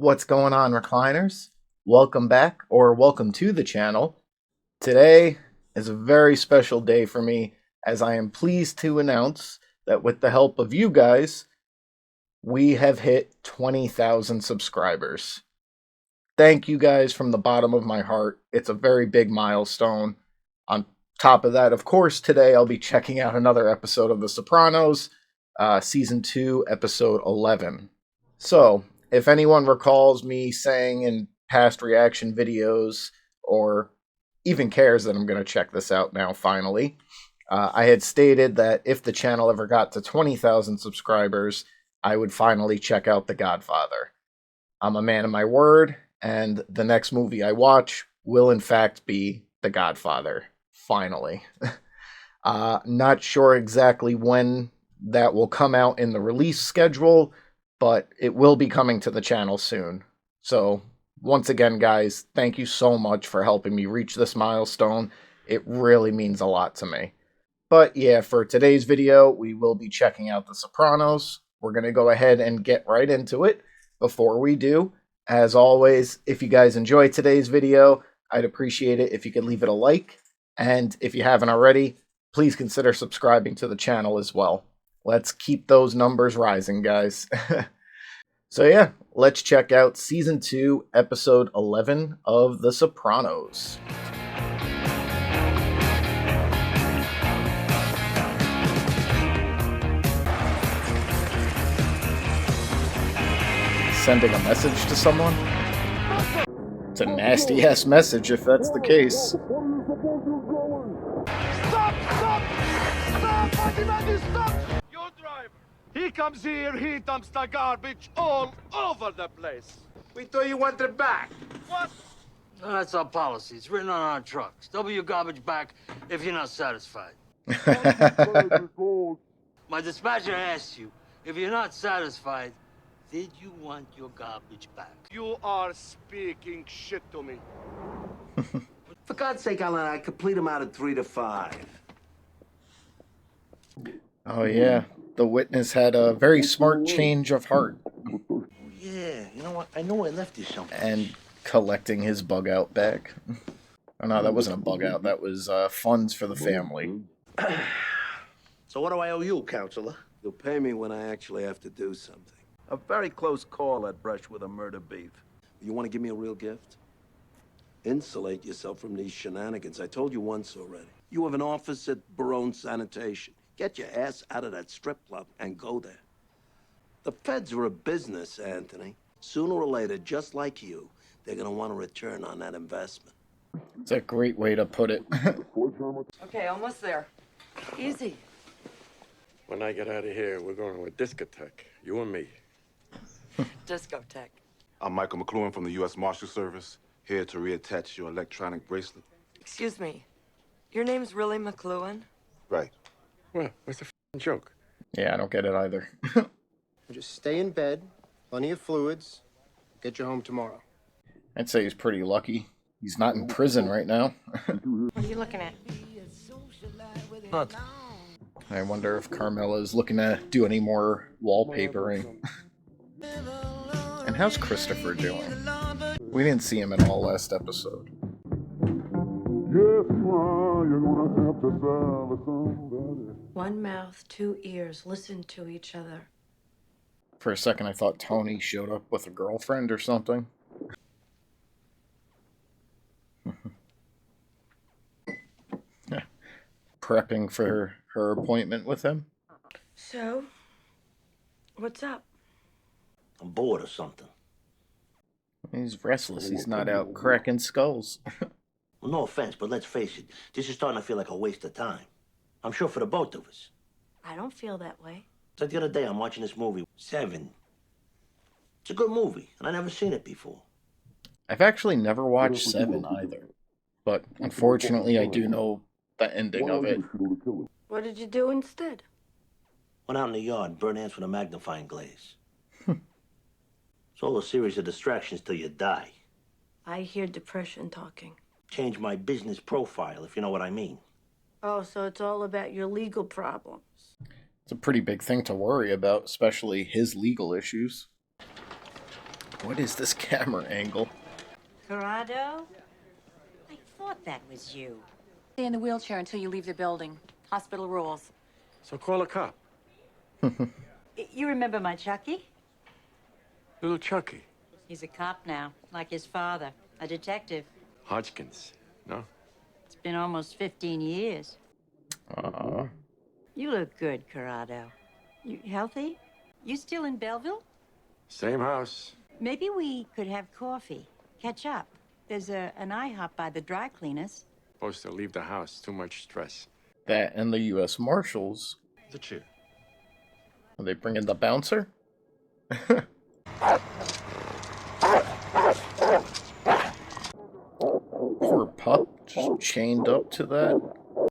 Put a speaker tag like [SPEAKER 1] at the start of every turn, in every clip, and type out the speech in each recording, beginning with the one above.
[SPEAKER 1] What's going on, recliners? Welcome back, or welcome to the channel. Today is a very special day for me, as I am pleased to announce that with the help of you guys, we have hit 20,000 subscribers. Thank you guys from the bottom of my heart. It's a very big milestone. On top of that, of course, today I'll be checking out another episode of The Sopranos, Season 2, Episode 11. So, if anyone recalls me saying in past reaction videos, or even cares that I'm going to check this out now finally, I had stated that if the channel ever got to 20,000 subscribers, I would finally check out The Godfather. I'm a man of my word, and the next movie I watch will in fact be The Godfather. Finally. Not sure exactly when that will come out in the release schedule, but it will be coming to the channel soon. So, once again, guys, thank you so much for helping me reach this milestone. It really means a lot to me. But yeah, for today's video, we will be checking out The Sopranos. We're going to go ahead and get right into it. Before we do, as always, if you guys enjoyed today's video, I'd appreciate it if you could leave it a like. And if you haven't already, please consider subscribing to the channel as well. Let's keep those numbers rising, guys. So yeah, let's check out Season 2, Episode 11 of The Sopranos. Sending a message to someone? It's a nasty-ass message if that's the case.
[SPEAKER 2] Stop! Your driver. He comes here, he dumps the garbage all over the place. We thought you wanted back. What?
[SPEAKER 3] No, that's our policy. It's written on our trucks. Double your garbage back if you're not satisfied. My dispatcher asked you, if you're not satisfied, did you want your garbage back?
[SPEAKER 2] You are speaking shit to me.
[SPEAKER 4] For God's sake, Alan, I complete them out of 3 to 5.
[SPEAKER 1] Oh yeah, the witness had a very smart change of heart.
[SPEAKER 4] Oh, yeah, you know what? I know I left you something.
[SPEAKER 1] And collecting his bug out back. Oh no, that wasn't a bug out. That was funds for the family.
[SPEAKER 4] So what do I owe you, counselor?
[SPEAKER 5] You'll pay me when I actually have to do something. A very close call at brush with a murder beef.
[SPEAKER 4] You want to give me a real gift?
[SPEAKER 5] Insulate yourself from these shenanigans. I told you once already. You have an office at Barone Sanitation. Get your ass out of that strip club and go there. The feds are a business, Anthony. Sooner or later, just like you, they're going to want a return on that investment.
[SPEAKER 1] It's a great way to put it.
[SPEAKER 6] Okay, almost there. Easy.
[SPEAKER 7] When I get out of here, we're going to a discotheque. You and me.
[SPEAKER 6] Discotheque.
[SPEAKER 8] I'm Michael McLuhan from the U.S. Marshal Service, here to reattach your electronic bracelet.
[SPEAKER 6] Excuse me. Your name's really McLuhan?
[SPEAKER 8] Right.
[SPEAKER 7] Well, what's the f***ing joke?
[SPEAKER 1] Yeah, I don't get it either.
[SPEAKER 9] Just stay in bed, plenty of fluids, get you home tomorrow.
[SPEAKER 1] I'd say he's pretty lucky. He's not in prison right now.
[SPEAKER 6] What are you looking at?
[SPEAKER 3] What?
[SPEAKER 1] I wonder if Carmela's looking to do any more wallpapering. And how's Christopher doing? We didn't see him at all last episode.
[SPEAKER 10] One mouth, two ears, listen to each other.
[SPEAKER 1] For a second I thought Tony showed up with a girlfriend or something. Prepping for her appointment with him.
[SPEAKER 10] So, what's up?
[SPEAKER 4] I'm bored or something.
[SPEAKER 1] He's restless. He's not out cracking skulls.
[SPEAKER 4] Well, no offense, but let's face it, this is starting to feel like a waste of time. I'm sure for the both of us.
[SPEAKER 10] I don't feel that way.
[SPEAKER 4] It's like the other day, I'm watching this movie, Seven. It's a good movie, and I've never seen it before.
[SPEAKER 1] I've actually never watched Seven either. But unfortunately, I do know the ending of it.
[SPEAKER 10] What did you do instead?
[SPEAKER 4] Went out in the yard and burned ants with a magnifying glaze. It's all a series of distractions till you die.
[SPEAKER 10] I hear depression talking.
[SPEAKER 4] Change my business profile, if you know what I mean.
[SPEAKER 10] Oh, so it's all about your legal problems.
[SPEAKER 1] It's a pretty big thing to worry about, especially his legal issues. What is this camera angle?
[SPEAKER 11] Corrado? I thought that was you.
[SPEAKER 12] Stay in the wheelchair until you leave the building. Hospital rules.
[SPEAKER 7] So call a cop.
[SPEAKER 11] You remember my Chucky?
[SPEAKER 7] Little Chucky.
[SPEAKER 11] He's a cop now, like his father, a detective.
[SPEAKER 7] Hodgkins, no?
[SPEAKER 11] It's been almost 15 years. You look good, Corrado. You healthy? You still in Belleville?
[SPEAKER 7] Same house.
[SPEAKER 11] Maybe we could have coffee, catch up. There's an IHOP by the dry cleaners.
[SPEAKER 7] Supposed to leave the house. Too much stress.
[SPEAKER 1] That and the U.S. Marshals.
[SPEAKER 7] The chair.
[SPEAKER 1] Are they bringing the bouncer? Poor pup, just chained up to that.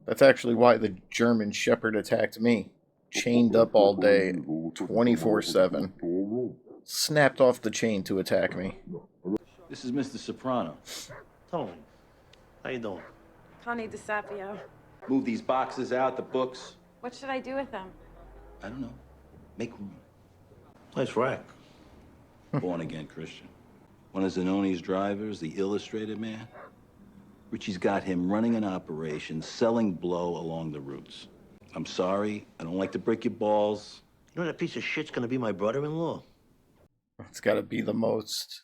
[SPEAKER 1] That's actually why the German Shepherd attacked me. Chained up all day, 24/7. Snapped off the chain to attack me.
[SPEAKER 13] This is Mr. Soprano.
[SPEAKER 4] Tony, how you doing?
[SPEAKER 14] Connie DeSapio.
[SPEAKER 13] Move these boxes out, the books.
[SPEAKER 14] What should I do with them?
[SPEAKER 13] I don't know. Make room.
[SPEAKER 4] Nice rack.
[SPEAKER 13] Born again Christian. One of Zanoni's drivers, the illustrated man. Richie's got him running an operation, selling blow along the routes. I'm sorry, I don't like to break your balls.
[SPEAKER 4] You know that piece of shit's gonna be my brother-in-law?
[SPEAKER 1] It's gotta be the most...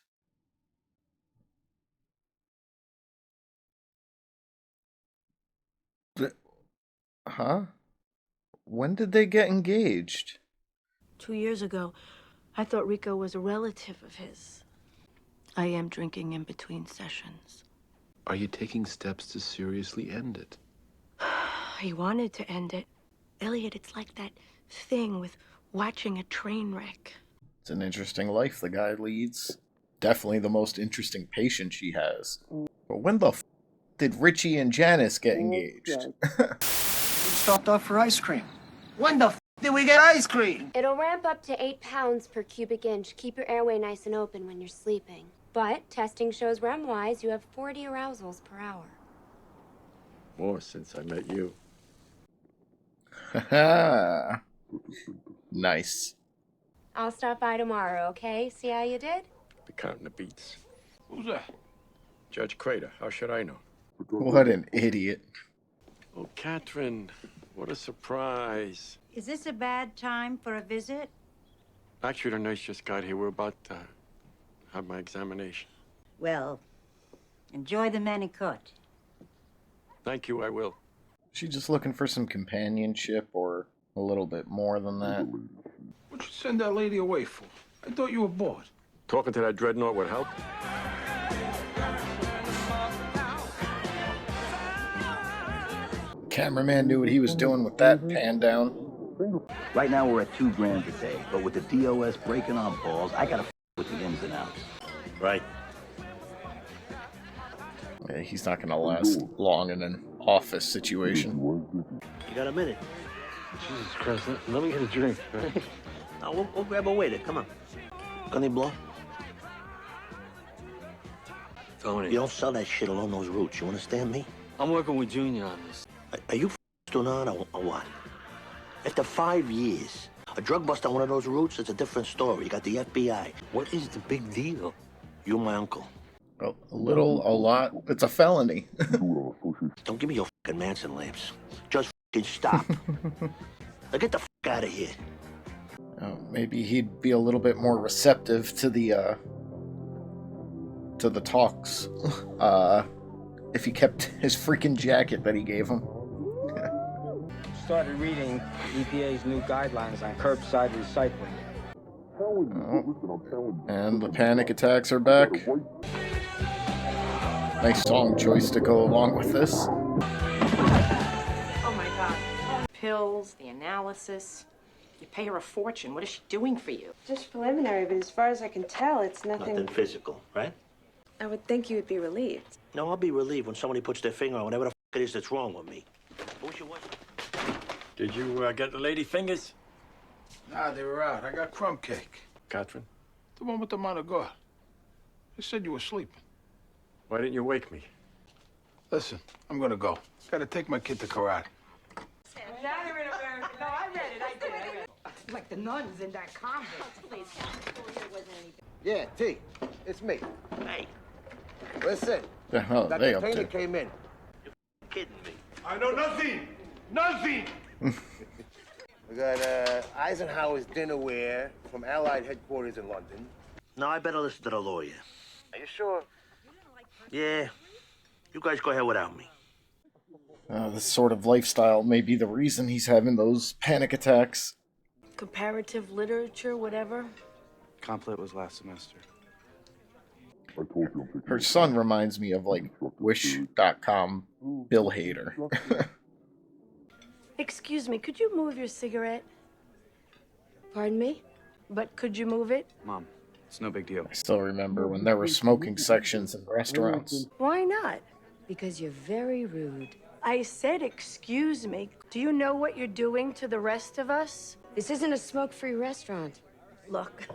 [SPEAKER 1] Huh? When did they get engaged?
[SPEAKER 10] 2 years ago, I thought Rico was a relative of his. I am drinking in between sessions.
[SPEAKER 15] Are you taking steps to seriously end it?
[SPEAKER 10] He wanted to end it. Elliot, it's like that thing with watching a train wreck.
[SPEAKER 1] It's an interesting life the guy leads. Definitely the most interesting patient she has. But when the f did Richie and Janice get engaged?
[SPEAKER 16] We stopped off for ice cream. When the f did we get ice cream?
[SPEAKER 17] It'll ramp up to 8 pounds per cubic inch. Keep your airway nice and open when you're sleeping. But testing shows REM-wise, you have 40 arousals per hour.
[SPEAKER 7] More since I met you.
[SPEAKER 1] Haha. Nice.
[SPEAKER 17] I'll stop by tomorrow, okay? See how you did?
[SPEAKER 7] Be counting the beats.
[SPEAKER 13] Who's that?
[SPEAKER 7] Judge Crater. How should I know?
[SPEAKER 1] What an idiot.
[SPEAKER 7] Oh, Catherine, what a surprise.
[SPEAKER 11] Is this a bad time for a visit?
[SPEAKER 7] Actually, the nurse just got here. We're about to have my examination.
[SPEAKER 11] Well, enjoy the manicure.
[SPEAKER 7] Thank you, I will.
[SPEAKER 1] She just looking for some companionship or a little bit more than that.
[SPEAKER 18] What'd you send that lady away for? I thought you were bored.
[SPEAKER 7] Talking to that dreadnought would help.
[SPEAKER 1] Cameraman knew what he was doing with that pan down.
[SPEAKER 13] Right now we're at $2 grand a day, but with the DOS breaking our balls, I gotta with the ins and outs.
[SPEAKER 4] Right.
[SPEAKER 1] Yeah, he's not gonna last long in an office situation.
[SPEAKER 4] You got a minute?
[SPEAKER 7] Jesus Christ, let me get a drink.
[SPEAKER 4] No, we'll grab a waiter. Come on. Got any blow?
[SPEAKER 3] Tony.
[SPEAKER 4] You don't sell that shit along those routes. You understand me?
[SPEAKER 3] I'm working with Junior on this.
[SPEAKER 4] Are you f***ing on or what? After 5 years, a drug bust on one of those routes, it's a different story. You got the FBI.
[SPEAKER 3] What is the big deal?
[SPEAKER 4] You're my uncle.
[SPEAKER 1] Well, a little, a lot. It's a felony.
[SPEAKER 4] Don't give me your fucking Manson lamps. Just fucking stop. Now get the fuck out of here.
[SPEAKER 1] Maybe he'd be a little bit more receptive to the talks. If he kept his freaking jacket that he gave him.
[SPEAKER 19] Started reading EPA's new guidelines on curbside recycling.
[SPEAKER 1] Oh. And the panic attacks are back. Nice song choice to go along with this.
[SPEAKER 12] Oh my God. Pills, the analysis. You pay her a fortune. What is she doing for you?
[SPEAKER 14] Just preliminary, but as far as I can tell, it's nothing...
[SPEAKER 4] Nothing physical, right?
[SPEAKER 14] I would think you would be relieved.
[SPEAKER 4] No, I'll be relieved when somebody puts their finger on whatever the fuck it is that's wrong with me. Who's your wife?
[SPEAKER 7] Did you get the lady fingers?
[SPEAKER 18] Nah, they were out. I got crumb cake.
[SPEAKER 7] Catherine?
[SPEAKER 18] The one with the amount of girl. They said you were sleeping.
[SPEAKER 7] Why didn't you wake me?
[SPEAKER 18] Listen, I'm gonna go. Gotta take my kid to karate.
[SPEAKER 16] Like the nuns in that convent.
[SPEAKER 11] Please,
[SPEAKER 9] Yeah, T, it's me.
[SPEAKER 5] Hey,
[SPEAKER 9] Listen,
[SPEAKER 1] The hell are
[SPEAKER 9] that
[SPEAKER 1] they up
[SPEAKER 9] container
[SPEAKER 1] to?
[SPEAKER 9] came in.
[SPEAKER 5] kidding me.
[SPEAKER 2] I know nothing. Nothing.
[SPEAKER 9] We got Eisenhower's dinnerware from Allied headquarters in London.
[SPEAKER 5] Now I better listen to the lawyer.
[SPEAKER 9] Are you sure?
[SPEAKER 5] Yeah, you guys go ahead without me.
[SPEAKER 1] This sort of lifestyle may be the reason he's having those panic attacks.
[SPEAKER 10] Comparative literature, whatever.
[SPEAKER 15] Complet was last semester.
[SPEAKER 1] Her son reminds me of, like, Wish.com Bill Hader.
[SPEAKER 10] Excuse me, could you move your cigarette?
[SPEAKER 17] Pardon me?
[SPEAKER 10] But could you move it?
[SPEAKER 15] Mom, it's no big deal.
[SPEAKER 1] I still remember when there were smoking sections in restaurants.
[SPEAKER 10] Why not?
[SPEAKER 17] Because you're very rude.
[SPEAKER 10] I said excuse me. Do you know what you're doing to the rest of us?
[SPEAKER 17] This isn't a smoke-free restaurant.
[SPEAKER 10] Look.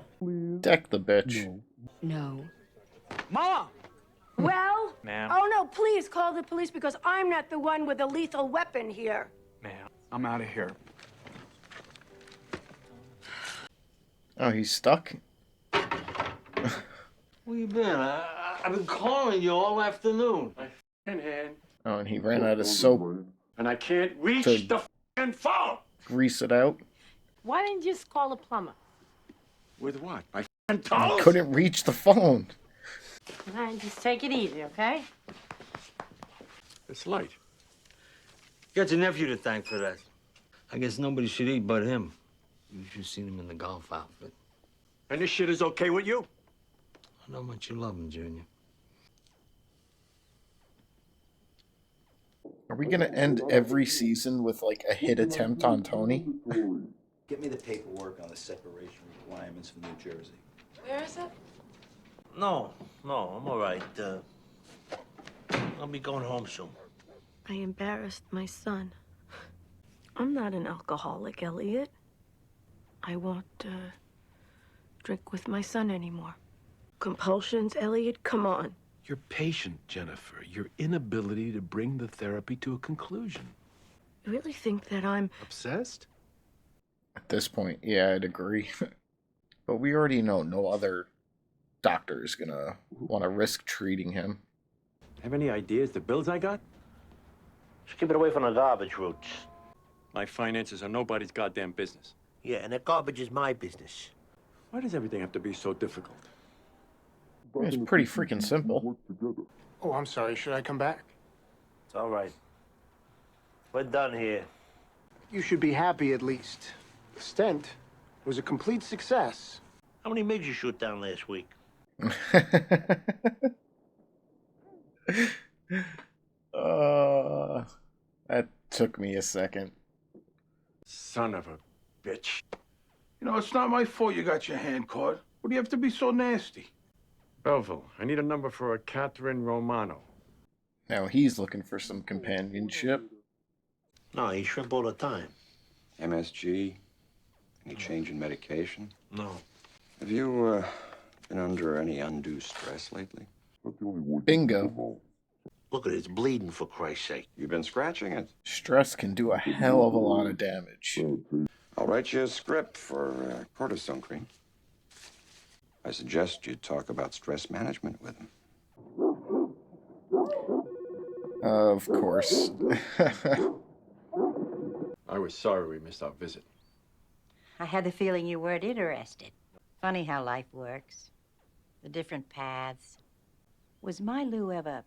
[SPEAKER 1] Deck the bitch.
[SPEAKER 17] No.
[SPEAKER 16] Mama!
[SPEAKER 10] Well?
[SPEAKER 15] Ma'am.
[SPEAKER 10] Oh, no, please call the police because I'm not the one with a lethal weapon here.
[SPEAKER 18] Man, I'm out of here.
[SPEAKER 1] Oh, he's stuck?
[SPEAKER 3] Where you been? I've been calling you all afternoon.
[SPEAKER 7] My f***ing hand,
[SPEAKER 1] Oh, and he ran out of soap
[SPEAKER 7] and I can't reach
[SPEAKER 1] to
[SPEAKER 7] the f***ing phone.
[SPEAKER 1] grease it out.
[SPEAKER 12] Why didn't you just call a plumber?
[SPEAKER 7] With what? My f***ing
[SPEAKER 1] He
[SPEAKER 7] toes?
[SPEAKER 1] couldn't reach the phone.
[SPEAKER 12] All right, just take it easy, okay?
[SPEAKER 7] It's light.
[SPEAKER 3] Got your nephew to thank for that. I guess nobody should eat but him. You should have seen him in the golf outfit.
[SPEAKER 7] And this shit is okay with you?
[SPEAKER 3] I know how much you love him, Junior.
[SPEAKER 1] Are we gonna end every season with, like, a hit attempt on Tony?
[SPEAKER 13] Get me the paperwork on the separation requirements for New Jersey.
[SPEAKER 14] Where is it?
[SPEAKER 5] No, I'm all right. I'll be going home soon.
[SPEAKER 10] I embarrassed my son. I'm not an alcoholic, Elliot. I won't, drink with my son anymore. Compulsions, Elliot? Come on.
[SPEAKER 15] You're patient, Jennifer. Your inability to bring the therapy to a conclusion.
[SPEAKER 10] You really think that I'm...
[SPEAKER 15] Obsessed?
[SPEAKER 1] At this point, yeah, I'd agree. But we already know no other doctor is gonna want to risk treating him.
[SPEAKER 7] Have any ideas the bills I got?
[SPEAKER 5] Just keep it away from the garbage roots.
[SPEAKER 7] My finances are nobody's goddamn business.
[SPEAKER 5] Yeah, and that garbage is my business.
[SPEAKER 7] Why does everything have to be so difficult?
[SPEAKER 1] It's pretty freaking simple.
[SPEAKER 9] Oh, I'm sorry. Should I come back?
[SPEAKER 5] It's all right. We're done here.
[SPEAKER 9] You should be happy at least. The stent was a complete success.
[SPEAKER 5] How many MiGs you shoot down last week?
[SPEAKER 1] That took me a second.
[SPEAKER 7] Son of a bitch.
[SPEAKER 18] You know, it's not my fault you got your hand caught. What do you have to be so nasty?
[SPEAKER 7] Belleville, I need a number for a Catherine Romano.
[SPEAKER 1] Now he's looking for some companionship.
[SPEAKER 5] No, he shrimp all the time.
[SPEAKER 20] MSG? Any change in medication?
[SPEAKER 5] No.
[SPEAKER 20] Have you been under any undue stress lately?
[SPEAKER 1] Bingo.
[SPEAKER 5] Look at it, it's bleeding for Christ's sake.
[SPEAKER 20] You've been scratching it?
[SPEAKER 1] Stress can do a hell of a lot of damage.
[SPEAKER 20] I'll write you a script for cortisone cream. I suggest you talk about stress management with him.
[SPEAKER 1] Of course.
[SPEAKER 7] I was sorry we missed our visit.
[SPEAKER 11] I had the feeling you weren't interested. Funny how life works. The different paths. Was my Lou ever,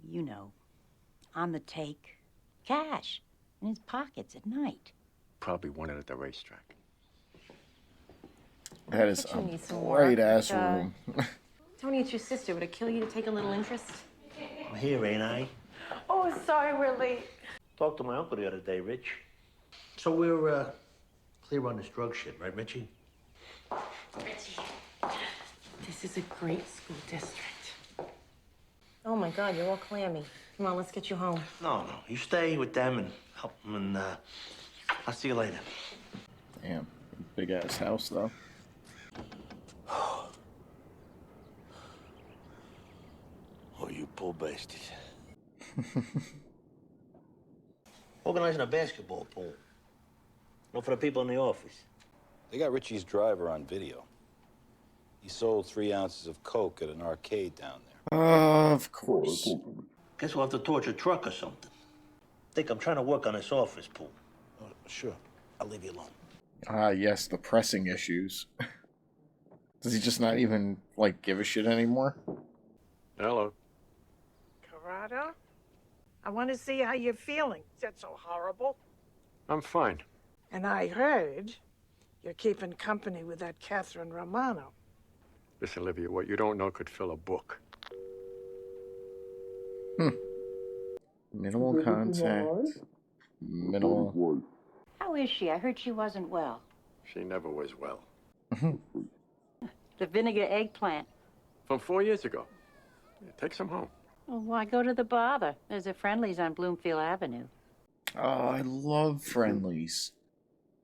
[SPEAKER 11] you know, on the take? Cash in his pockets at night.
[SPEAKER 7] Probably won it at the racetrack.
[SPEAKER 1] That is
[SPEAKER 12] Kitchen
[SPEAKER 1] a
[SPEAKER 12] needs some work.
[SPEAKER 1] great ass room.
[SPEAKER 12] Tony, it's your sister. Would it kill you to take a little interest?
[SPEAKER 5] I'm here, ain't I?
[SPEAKER 10] Oh, sorry, we're late.
[SPEAKER 5] Talked to my uncle the other day, Rich. So we're clear on this drug shit, right, Richie?
[SPEAKER 12] Richie, this is a great school district. Oh my God, you're all clammy. Come on, let's get you home.
[SPEAKER 5] No. You stay with them and help them, and I'll see you later.
[SPEAKER 1] Damn, big ass house though.
[SPEAKER 5] Oh, you poor bastard. Organizing a basketball pool. No, for the people in the office.
[SPEAKER 13] They got Richie's driver on video. He sold 3 ounces of coke at an arcade down there.
[SPEAKER 1] Of course.
[SPEAKER 4] Guess we'll have to torch a truck or something. Think I'm trying to work on this office pool.
[SPEAKER 13] Sure.
[SPEAKER 4] I'll leave you alone.
[SPEAKER 1] Ah, yes, the pressing issues. Does he just not even, like, give a shit anymore?
[SPEAKER 7] Hello.
[SPEAKER 21] Corrado? I want to see how you're feeling. Is that so horrible?
[SPEAKER 7] I'm fine.
[SPEAKER 21] And I heard you're keeping company with that Catherine Romano.
[SPEAKER 7] Listen, Olivia, what you don't know could fill a book.
[SPEAKER 1] Minimal contact. Minimal.
[SPEAKER 11] How is she? I heard she wasn't well.
[SPEAKER 7] She never was well.
[SPEAKER 11] The vinegar eggplant.
[SPEAKER 7] From 4 years ago. Yeah, take some home.
[SPEAKER 11] Well, why go to the bother? There's a Friendly's on Bloomfield Avenue.
[SPEAKER 1] Oh, I love Friendlies.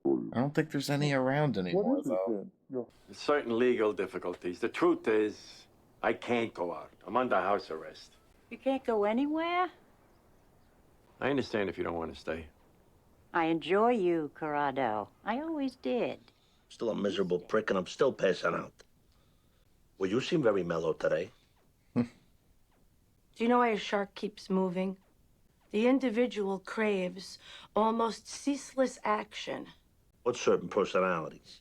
[SPEAKER 1] I don't think there's any around anymore, though.
[SPEAKER 7] There's certain legal difficulties. The truth is, I can't go out. I'm under house arrest.
[SPEAKER 11] You can't go anywhere?
[SPEAKER 7] I understand if you don't want to stay.
[SPEAKER 11] I enjoy you, Corrado. I always did.
[SPEAKER 4] Still a miserable prick, and I'm still passing out. Well, you seem very mellow today.
[SPEAKER 10] Do you know why a shark keeps moving? The individual craves almost ceaseless action.
[SPEAKER 4] What certain personalities?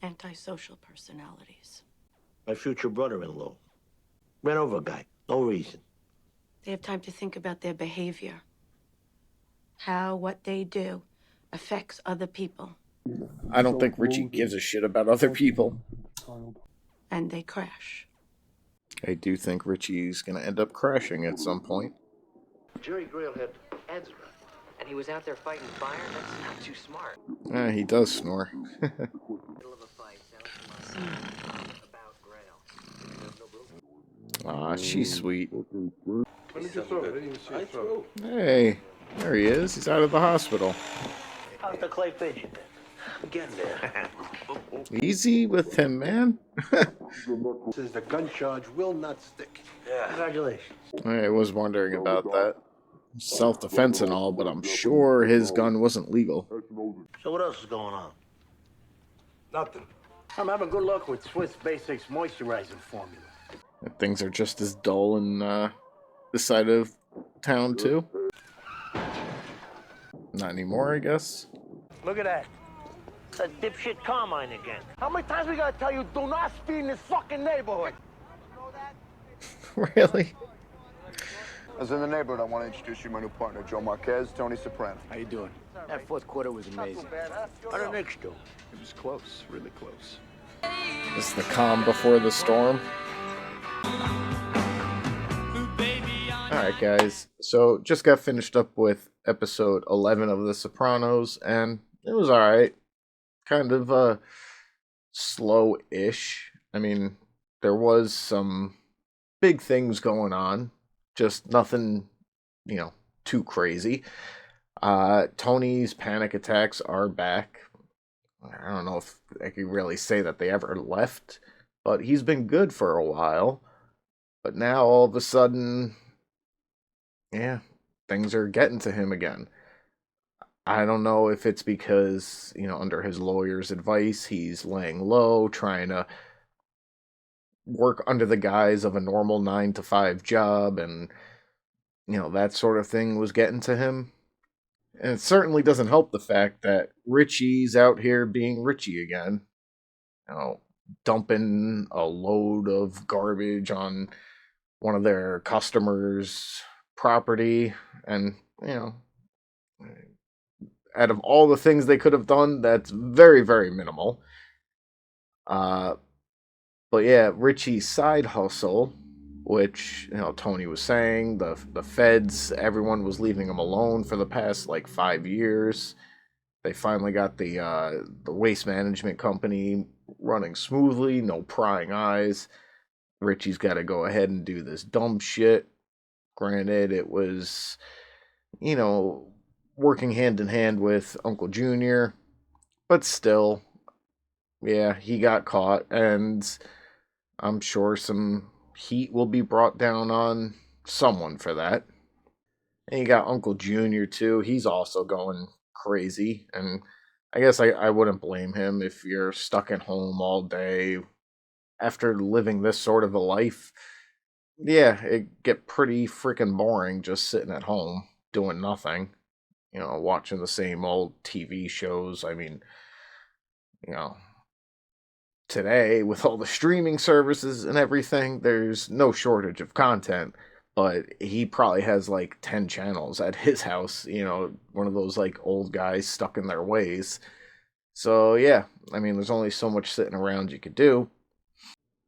[SPEAKER 10] Antisocial personalities.
[SPEAKER 4] My future brother-in-law. Ran over a guy. No reason.
[SPEAKER 10] They have time to think about their behavior. How what they do affects other people.
[SPEAKER 1] I don't think Richie gives a shit about other people.
[SPEAKER 10] And they crash.
[SPEAKER 1] I do think Richie's gonna end up crashing at some point.
[SPEAKER 22] Jerry Grail had Ezra, and he was out there fighting fire? That's not too smart.
[SPEAKER 1] He does snore.
[SPEAKER 22] Middle of a fight, about Grail.
[SPEAKER 1] Aw, she's sweet.
[SPEAKER 18] Let me just throw it. I didn't even see it throw.
[SPEAKER 1] Hey, there he is. He's out of the hospital.
[SPEAKER 4] How's the clay pigeon then?
[SPEAKER 22] I'm getting there.
[SPEAKER 1] Easy with him, man.
[SPEAKER 18] Says the gun charge will not stick.
[SPEAKER 4] Yeah. Congratulations.
[SPEAKER 1] I was wondering about that. Self-defense and all, but I'm sure his gun wasn't legal.
[SPEAKER 4] So what else is going on?
[SPEAKER 22] Nothing. I'm having good luck with Swiss Basics moisturizing formula.
[SPEAKER 1] Things are just as dull in this side of town, too. Not anymore, I guess.
[SPEAKER 22] Look at that.
[SPEAKER 4] It's that dipshit Carmine again.
[SPEAKER 22] How many times we gotta tell you, do not speed in this fucking neighborhood?
[SPEAKER 1] Really?
[SPEAKER 23] As in the neighborhood, I want to introduce you to my new partner, Joe Marquez, Tony Soprano.
[SPEAKER 22] How you doing? That fourth quarter was amazing.
[SPEAKER 4] How did Knicks do?
[SPEAKER 15] It was close, really close.
[SPEAKER 1] It's the calm before the storm. Alright, guys. So, just got finished up with episode 11 of The Sopranos, and it was alright. Kind of, slow-ish. I mean, there was some big things going on. Just nothing, too crazy. Tony's panic attacks are back. I don't know if I could really say that they ever left, but he's been good for a while. But now, all of a sudden, things are getting to him again. I don't know if it's because, under his lawyer's advice, he's laying low, trying to work under the guise of a normal 9-to-5 job, and, that sort of thing was getting to him. And it certainly doesn't help the fact that Richie's out here being Richie again. Dumping a load of garbage on one of their customers' property, and, out of all the things they could have done, that's very, very minimal. But yeah, Richie's side hustle, which, Tony was saying, the feds, everyone was leaving him alone for the past, 5 years. They finally got the waste management company running smoothly, no prying eyes. Richie's got to go ahead and do this dumb shit. Granted, it was, working hand in hand with Uncle Junior, but still, he got caught, and I'm sure some heat will be brought down on someone for that. And you got Uncle Junior too. He's also going crazy, and I guess I wouldn't blame him if you're stuck at home all day after living this sort of a life. Yeah, it get pretty freaking boring just sitting at home doing nothing. Watching the same old TV shows. I mean, you know, today with all the streaming services and everything, there's no shortage of content. But he probably has like 10 channels at his house, one of those like old guys stuck in their ways. So, yeah, I mean, there's only so much sitting around you could do.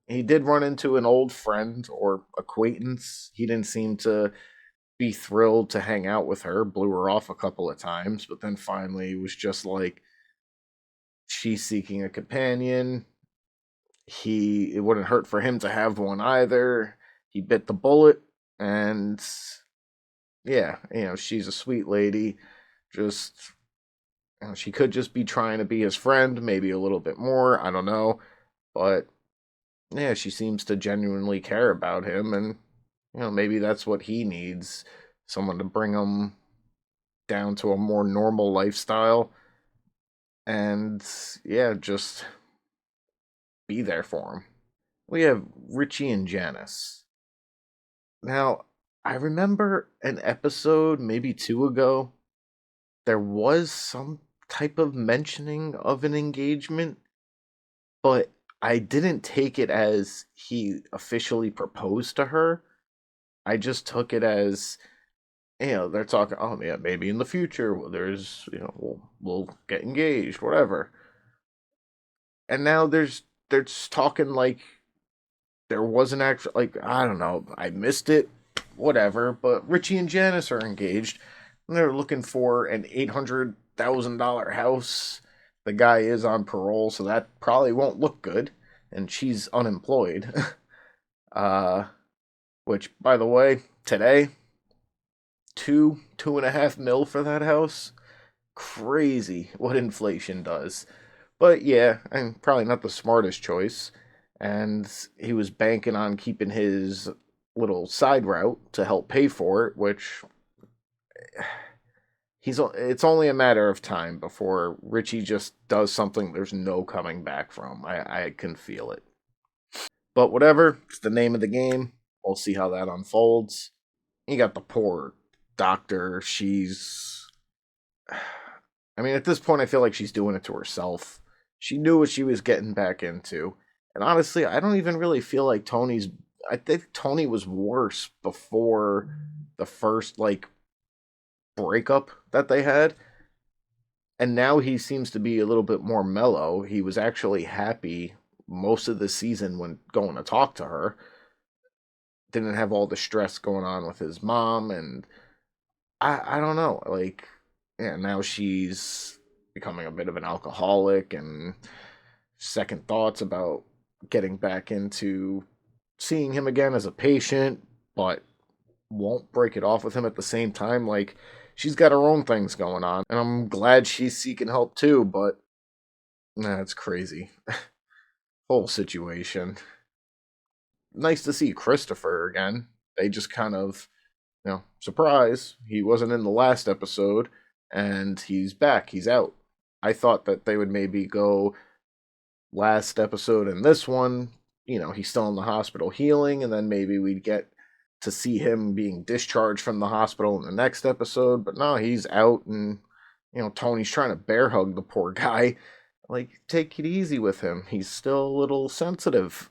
[SPEAKER 1] He did run into an old friend or acquaintance. He didn't seem to be thrilled to hang out with her, blew her off a couple of times, but then finally was just like, she's seeking a companion. It wouldn't hurt for him to have one either. He bit the bullet, and yeah, she's a sweet lady. Just she could just be trying to be his friend, maybe a little bit more. I don't know, but yeah, she seems to genuinely care about him, and maybe that's what he needs, someone to bring him down to a more normal lifestyle, and yeah, just be there for him. We have Richie and Janice. Now, I remember an episode maybe two ago, there was some type of mentioning of an engagement, but I didn't take it as he officially proposed to her. I just took it as, they're talking, oh yeah, maybe in the future, there's, we'll get engaged, whatever. And now they're just talking like there wasn't actually, like, I don't know, I missed it, whatever. But Richie and Janice are engaged, and they're looking for an $800,000 house. The guy is on parole, so that probably won't look good, and she's unemployed. uh, which, by the way, today, 2.5 mil for that house. Crazy what inflation does. But yeah, I'm probably not the smartest choice. And he was banking on keeping his little side route to help pay for it, which it's only a matter of time before Richie just does something there's no coming back from. I can feel it. But whatever, it's the name of the game. We'll see how that unfolds. You got the poor doctor. I mean, at this point, I feel like she's doing it to herself. She knew what she was getting back into. And honestly, I don't even really feel like Tony's. I think Tony was worse before the first, like, breakup that they had. And now he seems to be a little bit more mellow. He was actually happy most of the season when going to talk to her. Didn't have all the stress going on with his mom. And I don't know. Like, yeah, now she's becoming a bit of an alcoholic and second thoughts about getting back into seeing him again as a patient, but won't break it off with him at the same time. Like, she's got her own things going on, and I'm glad she's seeking help too, but it's crazy. Whole situation. Nice to see Christopher again. They just kind of, surprise, he wasn't in the last episode, and he's back, he's out. I thought that they would maybe go last episode and this one, he's still in the hospital healing, and then maybe we'd get to see him being discharged from the hospital in the next episode. But no, he's out, and Tony's trying to bear hug the poor guy. Like, take it easy with him. He's still a little sensitive.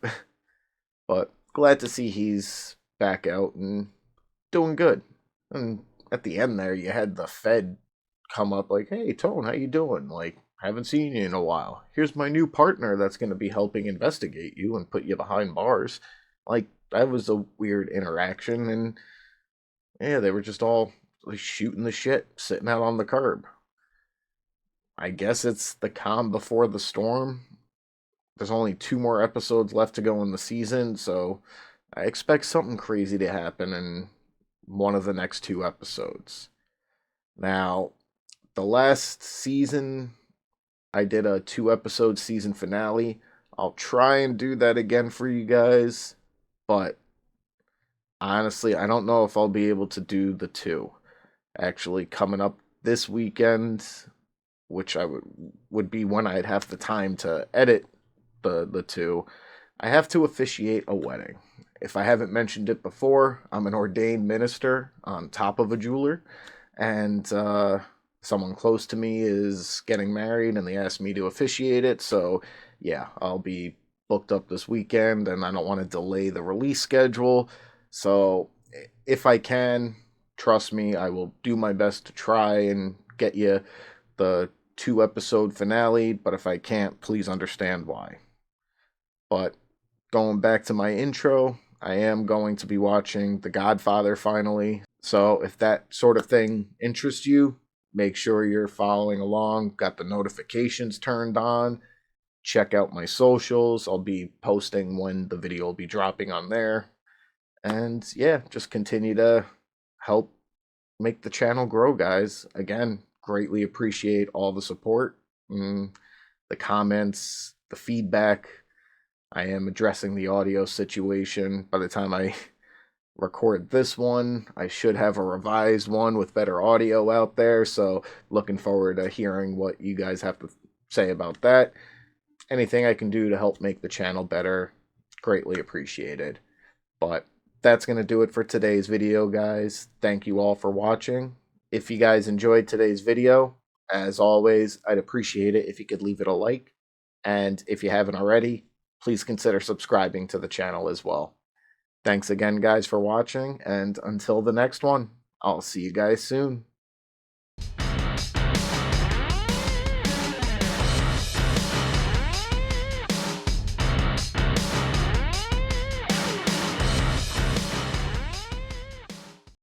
[SPEAKER 1] But glad to see he's back out and doing good. And at the end there, you had the Fed come up like, "Hey, Tone, how you doing? Like, haven't seen you in a while. Here's my new partner that's going to be helping investigate you and put you behind bars." Like, that was a weird interaction, and yeah, they were just all like shooting the shit, sitting out on the curb. I guess it's the calm before the storm. There's only 2 more episodes left to go in the season, so I expect something crazy to happen in one of the next 2 episodes. Now, the last season, I did a 2 episode season finale. I'll try and do that again for you guys, but honestly, I don't know if I'll be able to do the 2. Actually, coming up this weekend, which I would be when I'd have the time to edit the two, I have to officiate a wedding. If I haven't mentioned it before, I'm an ordained minister on top of a jeweler, and someone close to me is getting married, and they asked me to officiate it. So yeah, I'll be booked up this weekend, and I don't want to delay the release schedule. So if I can, trust me, I will do my best to try and get you the 2-episode finale, but if I can't, please understand why. But going back to my intro, I am going to be watching The Godfather finally. So if that sort of thing interests you, make sure you're following along, got the notifications turned on. Check out my socials. I'll be posting when the video will be dropping on there. And yeah, just continue to help make the channel grow, guys. Again, greatly appreciate all the support, the comments, the feedback. I am addressing the audio situation. By the time I record this one, I should have a revised one with better audio out there. So looking forward to hearing what you guys have to say about that. Anything I can do to help make the channel better, greatly appreciated. But that's going to do it for today's video, guys. Thank you all for watching. If you guys enjoyed today's video, as always, I'd appreciate it if you could leave it a like. And if you haven't already, please consider subscribing to the channel as well. Thanks again, guys, for watching. And until the next one, I'll see you guys soon.